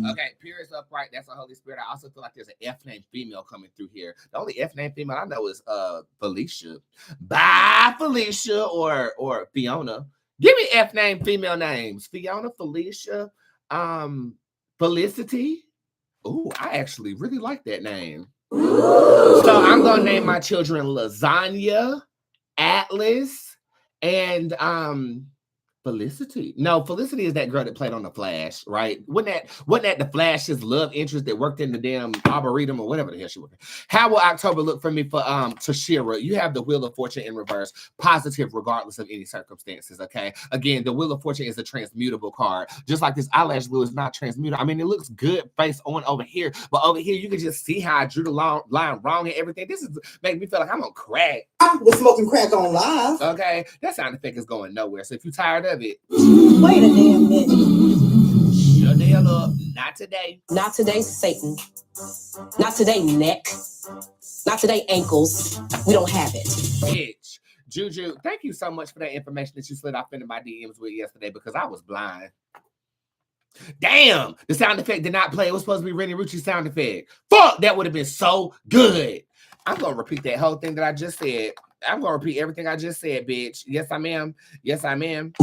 Okay, pure is upright. That's the Holy Spirit. I also feel like there's an F named female coming through here. The only F named female I know is Felicia. Bye, Felicia or Fiona. Give me F named female names. Fiona, Felicia, Felicity. Oh, I actually really like that name. So I'm gonna name my children Lasagna, Atlas, and Felicity. No, Felicity is that girl that played on The Flash, right? Wasn't that The Flash's love interest that worked in the damn Arboretum or whatever the hell she worked? How will October look for me for Tashira? You have the Wheel of Fortune in reverse, positive regardless of any circumstances, okay? Again, the Wheel of Fortune is a transmutable card. Just like this eyelash glue is not transmutable. I mean, it looks good face on over here, but over here you can just see how I drew the line wrong and everything. This is making me feel like I'm on crack. I was smoking crack on live. Okay, that sound effect is going nowhere. So if you're tired of it, Wait a damn minute. shut the hell up. Not today. Not today, Satan. Not today, neck. Not today, ankles. We don't have it. Bitch. Juju, thank you so much for that information that you slid off into my DMs with yesterday because I was blind. Damn, the sound effect did not play. It was supposed to be Rennie Rucci's sound effect. Fuck, that would have been so good. I'm going to repeat that whole thing that I just said. I'm going to repeat everything I just said, bitch. Yes, I am. Yes, I am.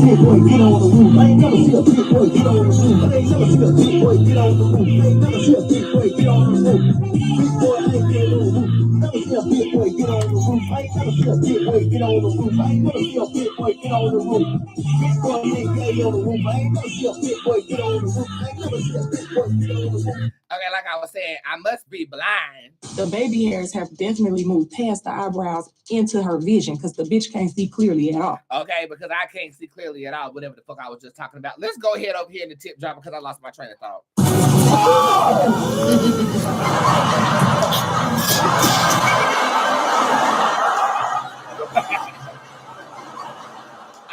Okay, like I was saying, I must be blind. The baby hairs have definitely moved past the eyebrows into her vision because the bitch can't see clearly at all. Okay, because I can't see clearly at all, whatever the fuck I was just talking about. Let's go ahead over here in the tip jar because I lost my train of thought.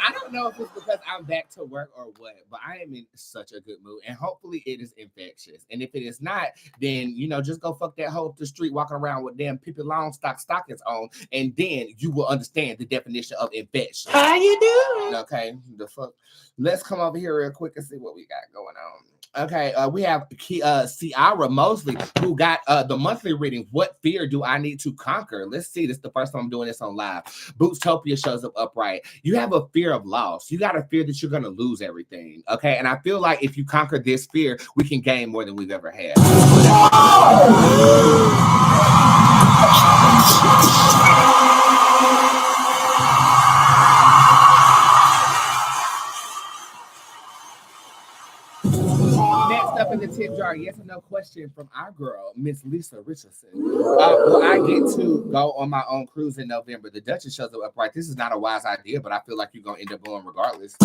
I don't know if it's because I'm back to work or what, but I am in such a good mood, and hopefully it is infectious. And if it is not, then, you know, just go fuck that hoe up the street walking around with damn Pippi Longstock stockings on, and then you will understand the definition of infection. How you doing? Okay, the fuck. Let's come over here real quick and see what we got going on. Okay, we have Ciara Mosley, who got the monthly reading. What fear do I need to conquer? Let's see. This is the first time I'm doing this on live. Bootstopia shows up upright. You have a fear of loss. You got a fear that you're going to lose everything. Okay, and I feel like if you conquer this fear, we can gain more than we've ever had. Up in the tip jar, yes or no question from our girl, Miss Lisa Richardson. Will I get to go on my own cruise in November? The Duchess shows up upright. This is not a wise idea, but I feel like you're going to end up going regardless. I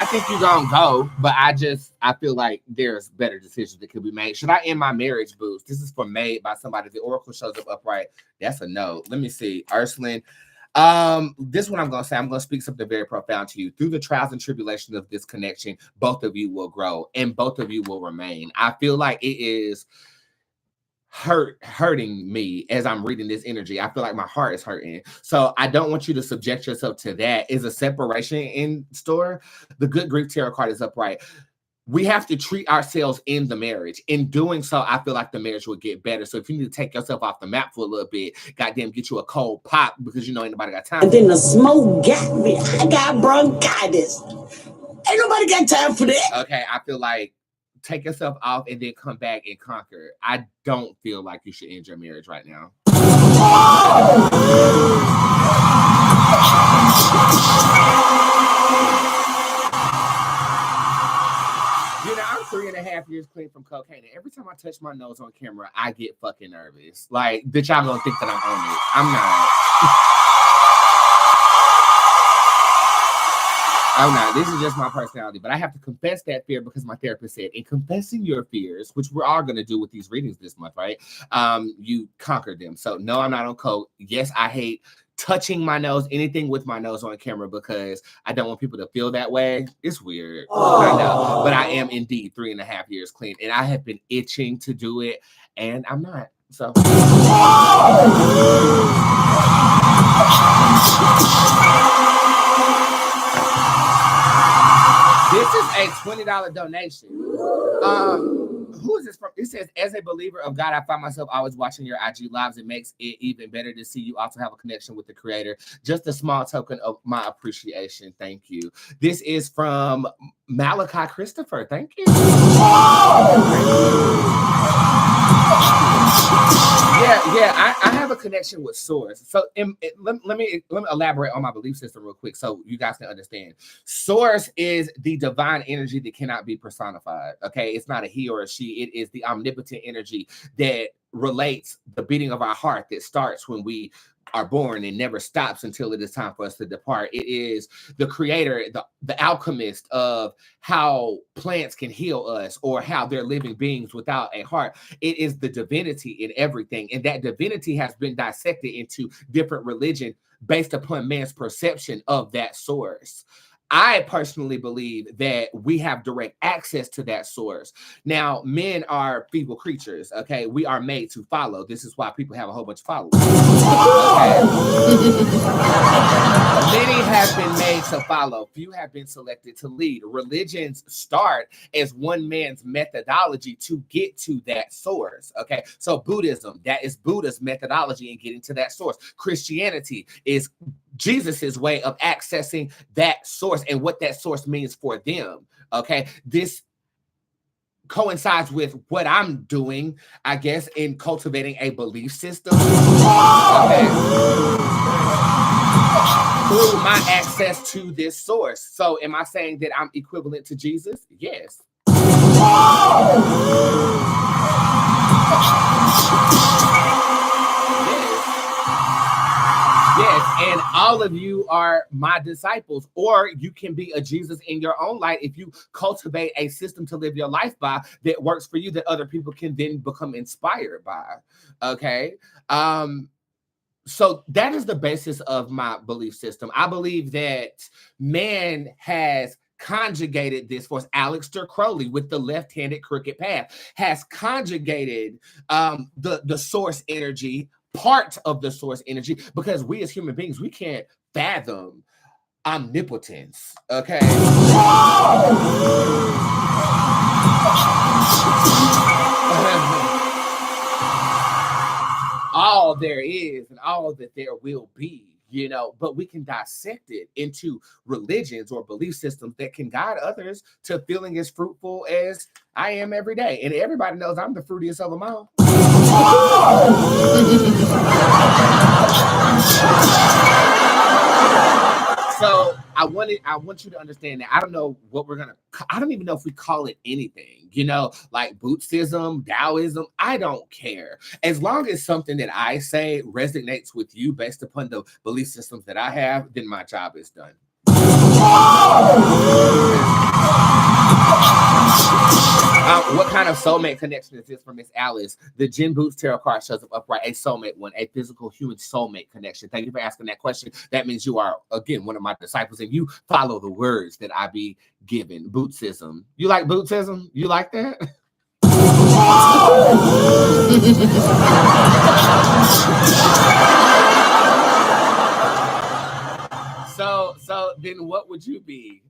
think you're going to go, but I feel like there's better decisions that could be made. Should I end my marriage, Boost? This is for made by somebody. The Oracle shows up upright. That's a no. Let me see. Ursuline. This one I'm going to speak something very profound to you. Through the trials and tribulations of this connection, both of you will grow and both of you will remain. I feel like it is hurting me as I'm reading this energy. I feel like my heart is hurting. So I don't want you to subject yourself to that. Is a separation in store? The Good Grief Tarot card is upright. We have to treat ourselves in the marriage. In doing so, I feel like the marriage will get better. So if you need to take yourself off the map for a little bit, goddamn, get you a cold pop because you know ain't nobody got time. And then the smoke got me. I got bronchitis. Ain't nobody got time for that. Okay, I feel like take yourself off and then come back and conquer. I don't feel like you should end your marriage right now. 3.5 years clean from cocaine, and every time I touch my nose on camera, I get fucking nervous. Like, bitch, y'all gonna think that I'm on it. I'm not. I'm not. This is just my personality, but I have to confess that fear because my therapist said, in confessing your fears, which we're all going to do with these readings this month, right? You conquered them. So no, I'm not on coke. Yes, I hate touching my nose, anything with my nose on camera, because I don't want people to feel that way. It's weird. I know, but I am indeed 3.5 years clean, and I have been itching to do it, and I'm not. So. This is a $20 donation. Who is this from? It says, as a believer of God, I find myself always watching your IG lives. It makes it even better to see you also have a connection with the creator. Just a small token of my appreciation. Thank you. This is from Malachi Christopher. Thank you. Yeah, I have a connection with Source. So let me elaborate on my belief system real quick so you guys can understand. Source is the divine energy that cannot be personified. Okay, it's not a he or a she. It is the omnipotent energy that relates the beating of our heart that starts when we are born and never stops until it is time for us to depart. It is the creator, the alchemist of how plants can heal us or how they're living beings without a heart. It is the divinity in everything. And that divinity has been dissected into different religion based upon man's perception of that source. I personally believe that we have direct access to that source. Now, men are feeble creatures, okay? We are made to follow. This is why people have a whole bunch of followers. Okay? Many have been made to follow. Few have been selected to lead. Religions start as one man's methodology to get to that source, okay? So Buddhism, that is Buddha's methodology in getting to that source. Christianity is Jesus's way of accessing that source and what that source means for them. Okay, this coincides with what I'm doing, I guess, in cultivating a belief system. Okay. Through my access to this source. So, am I saying that I'm equivalent to Jesus? Yes. Yes, and all of you are my disciples, or you can be a Jesus in your own light if you cultivate a system to live your life by that works for you, that other people can then become inspired by. Okay. So that is the basis of my belief system. I believe that man has conjugated this force. Aleister Crowley with the left-handed crooked path has conjugated the source energy, part of the source energy, because we as human beings, we can't fathom omnipotence. Okay. All there is and all that there will be, you know, but we can dissect it into religions or belief systems that can guide others to feeling as fruitful as I am every day. And everybody knows I'm the fruitiest of them all. So I want you to understand that I don't know what I don't even know if we call it anything, you know, like Bootzism, Taoism. I don't care. As long as something that I say resonates with you based upon the belief systems that I have, then my job is done. What kind of soulmate connection is this from Miss Alice? The Djinn Bootz tarot card shows up upright, a soulmate one, a physical human soulmate connection. Thank you for asking that question. That means you are, again, one of my disciples, and you follow the words that I be given. Bootzism. You like Bootzism? You like that? So then what would you be?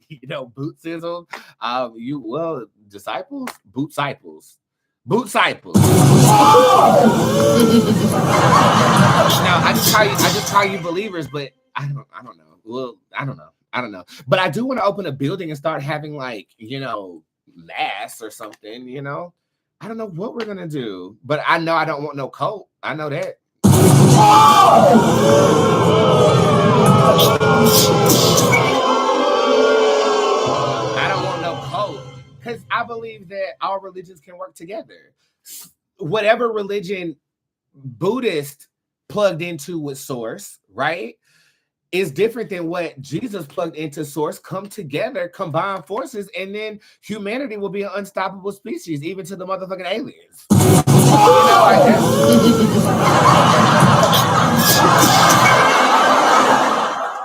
You know, Bootzism. Disciples? Bootziples. Bootziples. Now I just call you believers, but I don't know. Well, I don't know. But I do want to open a building and start having, like, you know, mass or something, you know. I don't know what we're gonna do, but I know I don't want no cult. I know that. I don't want no cult, because I I believe that all religions can work together. Whatever religion Buddhist plugged into with source, right, is different than what Jesus plugged into source. Come together, combine forces, and then humanity will be an unstoppable species, even to the motherfucking aliens.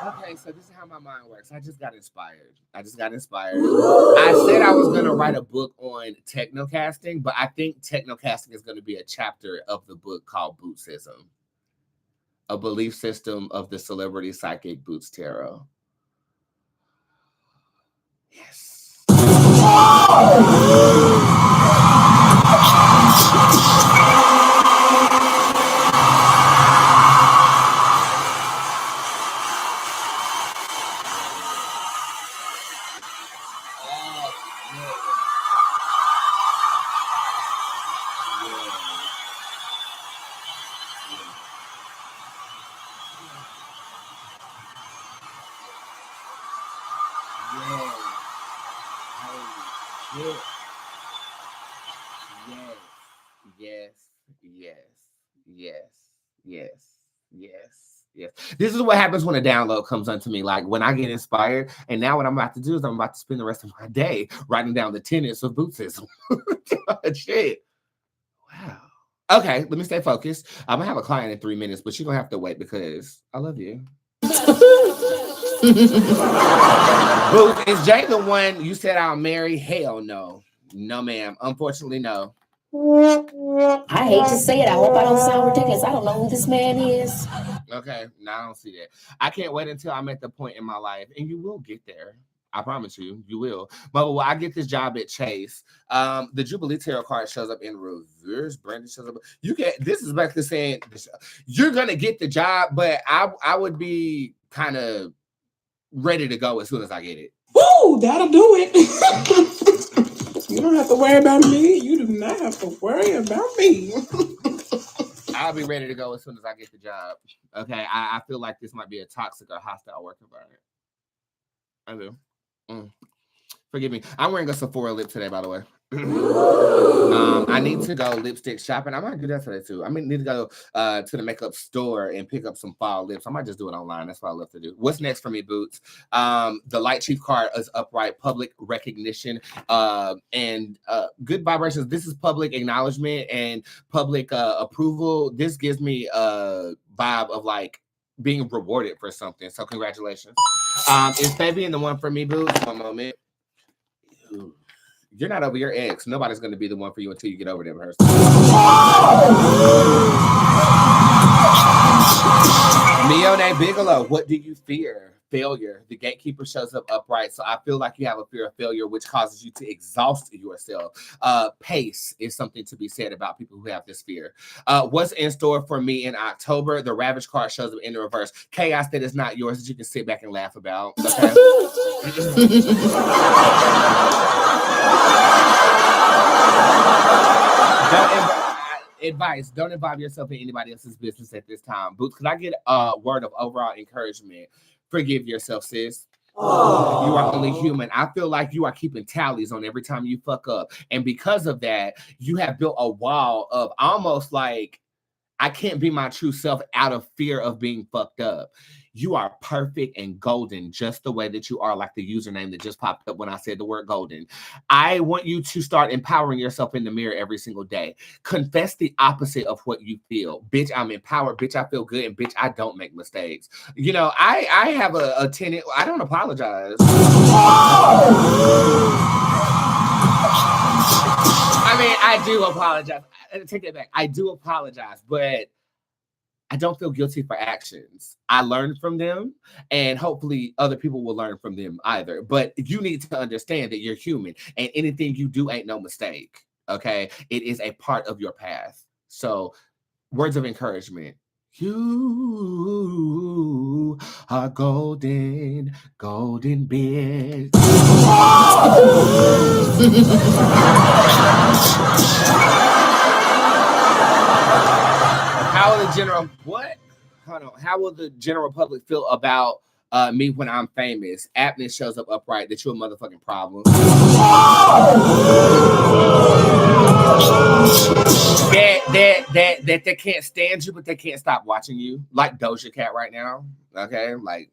Okay, so this is how my mind works. I just got inspired. I said I was going to write a book on technocasting, but I think technocasting is going to be a chapter of the book called Bootzism, a belief system of the celebrity psychic Bootz Tarot. Yes. Yes. This is what happens when a download comes onto me. Like when I get inspired, and now what I'm about to do is I'm about to spend the rest of my day writing down the tenets of Bootzism. Shit. Wow. Okay, let me stay focused. I'm gonna have a client in 3 minutes, but you're gonna have to wait because I love you. Booth, is Jay the one you said I'll marry? Hell no. No, ma'am. Unfortunately, no. I hate to say it. I hope I don't sound ridiculous. I don't know who this man is. Okay, no, I don't see that. I can't wait until I'm at the point in my life, and you will get there. I promise you, you will. But when I get this job at Chase, the Jubilee Tarot card shows up in reverse. Brandon shows up. This is basically saying you're gonna get the job, but I would be kind of ready to go as soon as I get it. Woo, that'll do it. You don't have to worry about me. You do not have to worry about me. I'll be ready to go as soon as I get the job. Okay, I feel like this might be a toxic or hostile work environment. I do. Forgive me. I'm wearing a Sephora lip today, by the way. I need to go lipstick shopping. I might do that today too. I need to go to the makeup store and pick up some fall lips. I might just do it online. That's what I love to do. What's next for me, Boots? The Light Chief card is upright, public recognition, and good vibrations. This is public acknowledgement and public approval. This gives me a vibe of like being rewarded for something. So congratulations. Is Fabian the one for me, Boots? One moment. You're not over your ex. Nobody's going to be the one for you until you get over them person. Mione Bigelow, what do you fear? Failure. The gatekeeper shows up upright. So I feel like you have a fear of failure, which causes you to exhaust yourself. Pace is something to be said about people who have this fear. What's in store for me in October? The Ravage card shows up in the reverse. Chaos that is not yours that you can sit back and laugh about. Okay? Advice, don't involve yourself in anybody else's business at this time. Boots, could I get a word of overall encouragement? Forgive yourself, sis. Oh. You are only human. I feel like you are keeping tallies on every time you fuck up. And because of that, you have built a wall of almost like, I can't be my true self out of fear of being fucked up. You are perfect and golden just the way that you are, like the username that just popped up when I said the word golden. I want you to start empowering yourself in the mirror every single day. Confess the opposite of what you feel. Bitch, I'm empowered. Bitch, I feel good. And bitch, I don't make mistakes. You know, I have a tenant. I don't apologize. I mean, I do apologize. Take that back. I do apologize, but I don't feel guilty for actions. I learned from them, and hopefully other people will learn from them either. But you need to understand that you're human, and anything you do ain't no mistake, okay? It is a part of your path. So, words of encouragement. You are golden, golden bitch. How will the general public feel about Me when I'm famous. Aptness shows up upright. That you're a motherfucking problem. That they can't stand you, but they can't stop watching you. Like Doja Cat right now. Okay, like.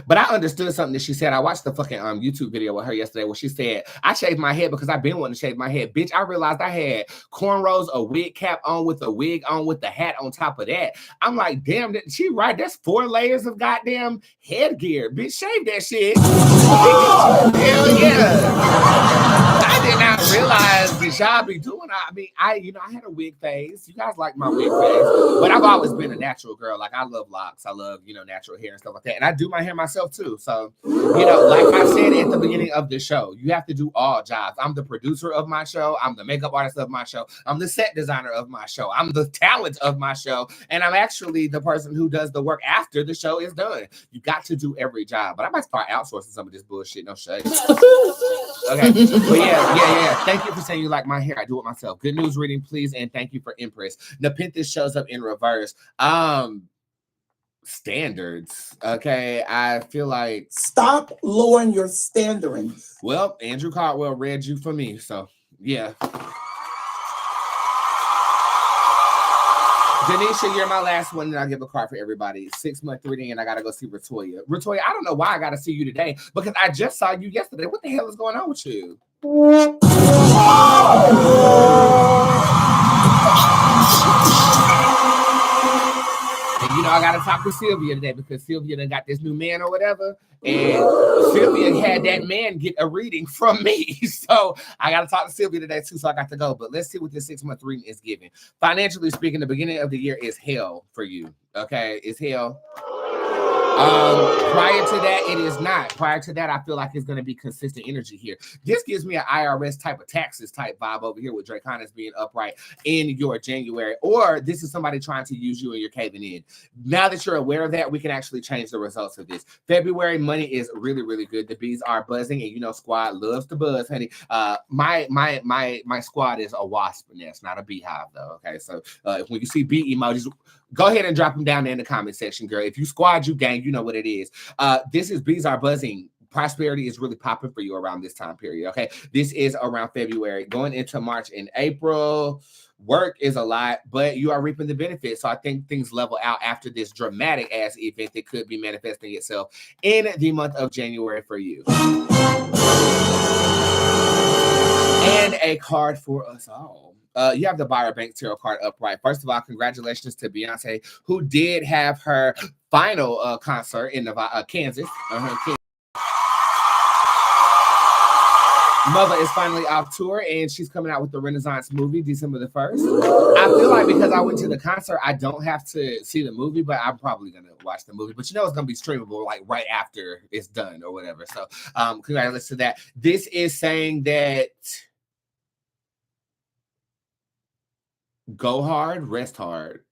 But I understood something that she said. I watched the fucking YouTube video with her yesterday where she said, I shaved my head because I've been wanting to shave my head. Bitch, I realized I had cornrows, a wig cap on with a wig on with the hat on top of that. I'm like, damn, she right. That's 4 layers of goddamn headgear. Bitch, shave that shit. Hell yeah. I did not realize that y'all be doing. I mean, I had a wig phase. You guys like my wig phase, but I've always been a natural girl. Like I love locks. I love, natural hair and stuff like that. And I do my hair myself too. So, like I said at the beginning of the show, you have to do all jobs. I'm the producer of my show. I'm the makeup artist of my show. I'm the set designer of my show. I'm the talent of my show. And I'm actually the person who does the work after the show is done. You got to do every job. But I might start outsourcing some of this bullshit. No shade. Okay. But yeah. Thank you for saying you like my hair. I do it myself. Good news reading, please. And thank you for Empress. Nepenthes shows up in reverse. Standards. Okay. I feel like stop lowering your standards. Well, Andrew Caldwell read you for me. So yeah. Denisha, you're my last one, and I'll give a card for everybody. 6-month reading, and I gotta go see Ratoya. Ratoya, I don't know why I gotta see you today because I just saw you yesterday. What the hell is going on with you? And I gotta talk to Sylvia today because Sylvia done got this new man or whatever, and Sylvia had that man get a reading from me. So I gotta talk to Sylvia today too. So I got to go. But let's see what this 6-month reading is giving. Financially speaking, the beginning of the year is hell for you. Okay, it's hell. Prior to that, it is not. Prior to that, I feel like it's going to be consistent energy here. This gives me an IRS type of taxes type vibe over here with Draconis being upright in your January, or this is somebody trying to use you and you're caving in. Now that you're aware of that, we can actually change the results of this. February money is really, really good. The bees are buzzing, and squad loves to buzz, honey. My squad is a wasp nest, not a beehive though. Okay, so when you see bee emojis, go ahead and drop them down there in the comment section, girl. If you squad, you gang, you know what it is. This is bees are buzzing. Prosperity is really popping for you around this time period. Okay, this is around February, going into March and April. Work is a lot, but you are reaping the benefits. So I think things level out after this dramatic ass event that could be manifesting itself in the month of January for you. And a card for us all. You have the Buyer Bank Tarot card upright. First of all, congratulations to Beyonce, who did have her final concert in Kansas. Mother is finally off tour, and she's coming out with the Renaissance movie December the 1st. I feel like because I went to the concert, I don't have to see the movie, but I'm probably going to watch the movie. But it's going to be streamable like right after it's done or whatever. So congratulations to that. This is saying that go hard, rest hard.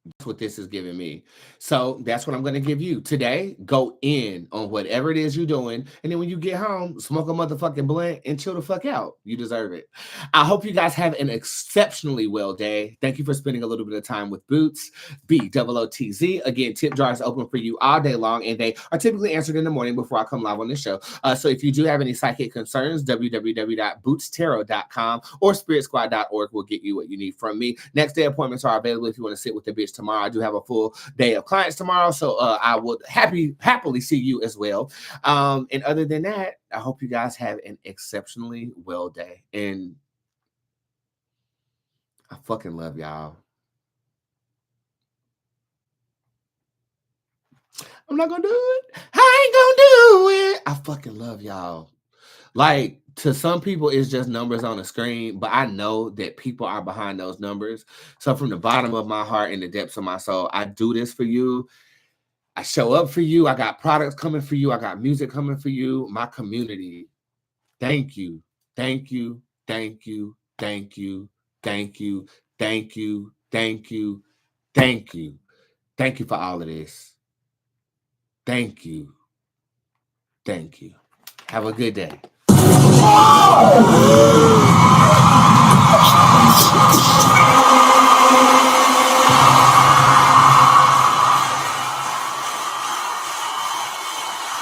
That's what this is giving me. So that's what I'm going to give you today. Go in on whatever it is you're doing. And then when you get home, smoke a motherfucking blunt and chill the fuck out. You deserve it. I hope you guys have an exceptionally well day. Thank you for spending a little bit of time with Bootz, BOOTZ. Again, tip jars open for you all day long, and they are typically answered in the morning before I come live on the show. So if you do have any psychic concerns, www.bootstereo.com or spiritsquad.org will get you what you need from me. Next day appointments are available if you want to sit with the bitch tomorrow. I do have a full day of clients tomorrow, so I would happily see you as well. And other than that, I hope you guys have an exceptionally well day, and I fucking love y'all. I'm not gonna do it. I ain't gonna do it. I fucking love y'all. Like, to some people, it's just numbers on the screen, but I know that people are behind those numbers. So from the bottom of my heart and the depths of my soul, I do this for you. I show up for you. I got products coming for you. I got music coming for you. My community. Thank you. Thank you. Thank you. Thank you. Thank you. Thank you. Thank you. Thank you. Thank you for all of this. Thank you. Thank you. Have a good day. Oh!